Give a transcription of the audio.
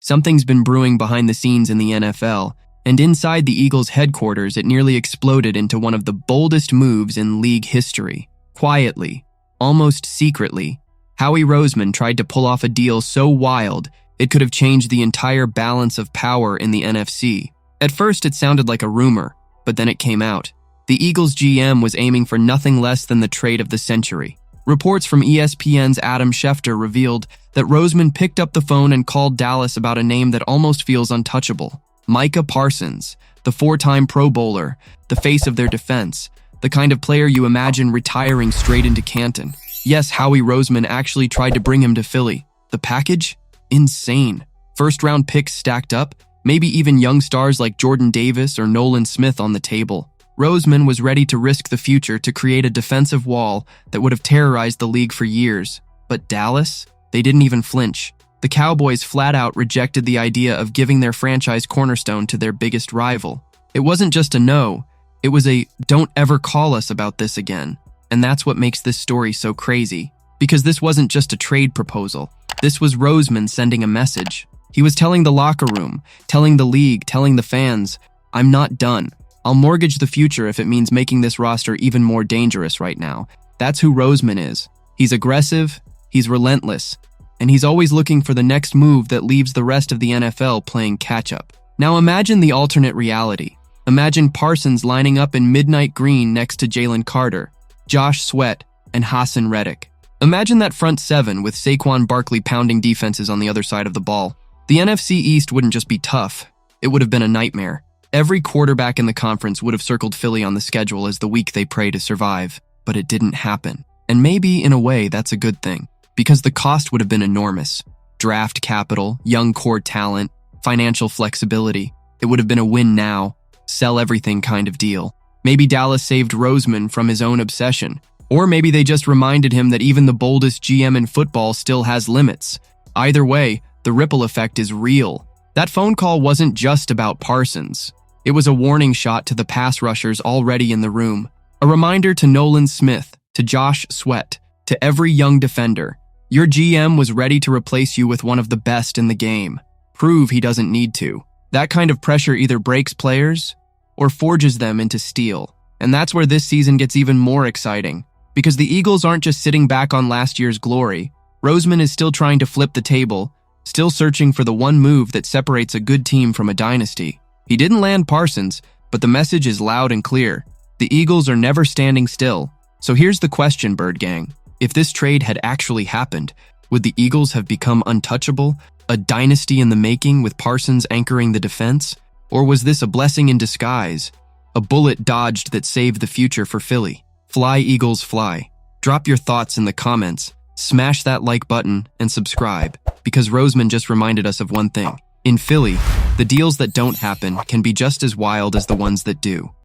Something's been brewing behind the scenes in the NFL, and inside the Eagles' headquarters, it nearly exploded into one of the boldest moves in league history. Quietly, almost secretly, Howie Roseman tried to pull off a deal so wild it could have changed the entire balance of power in the NFC. At first, it sounded like a rumor, but then it came out. The Eagles GM was aiming for nothing less than the trade of the century. Reports from ESPN's Adam Schefter revealed that Roseman picked up the phone and called Dallas about a name that almost feels untouchable. Micah Parsons, the four-time Pro Bowler, the face of their defense, the kind of player you imagine retiring straight into Canton. Yes, Howie Roseman actually tried to bring him to Philly. The package? Insane. First-round picks stacked up, maybe even young stars like Jordan Davis or Nolan Smith on the table. Roseman was ready to risk the future to create a defensive wall that would have terrorized the league for years. But Dallas? They didn't even flinch. The Cowboys flat out rejected the idea of giving their franchise cornerstone to their biggest rival. It wasn't just a no, it was a "don't ever call us about this again." And that's what makes this story so crazy. Because this wasn't just a trade proposal. This was Roseman sending a message. He was telling the locker room, telling the league, telling the fans, "I'm not done. I'll mortgage the future if it means making this roster even more dangerous right now." That's who Roseman is. He's aggressive, he's relentless, and he's always looking for the next move that leaves the rest of the NFL playing catch-up. Now imagine the alternate reality. Imagine Parsons lining up in midnight green next to Jalen Carter, Josh Sweat, and Hassan Reddick. Imagine that front seven with Saquon Barkley pounding defenses on the other side of the ball. The NFC East wouldn't just be tough, it would have been a nightmare. Every quarterback in the conference would have circled Philly on the schedule as the week they pray to survive, but it didn't happen. And maybe, in a way, that's a good thing, because the cost would have been enormous. Draft capital, young core talent, financial flexibility. It would have been a win now, sell everything kind of deal. Maybe Dallas saved Roseman from his own obsession, or maybe they just reminded him that even the boldest GM in football still has limits. Either way, the ripple effect is real. That phone call wasn't just about Parsons. It was a warning shot to the pass rushers already in the room. A reminder to Nolan Smith, to Josh Sweat, to every young defender. Your GM was ready to replace you with one of the best in the game. Prove he doesn't need to. That kind of pressure either breaks players or forges them into steel. And that's where this season gets even more exciting. Because the Eagles aren't just sitting back on last year's glory. Roseman is still trying to flip the table, still searching for the one move that separates a good team from a dynasty. He didn't land Parsons, but the message is loud and clear. The Eagles are never standing still. So here's the question, Bird Gang. If this trade had actually happened, would the Eagles have become untouchable, a dynasty in the making with Parsons anchoring the defense? Or was this a blessing in disguise, a bullet dodged that saved the future for Philly? Fly, Eagles, fly. Drop your thoughts in the comments, smash that like button, and subscribe, because Roseman just reminded us of one thing. In Philly, the deals that don't happen can be just as wild as the ones that do.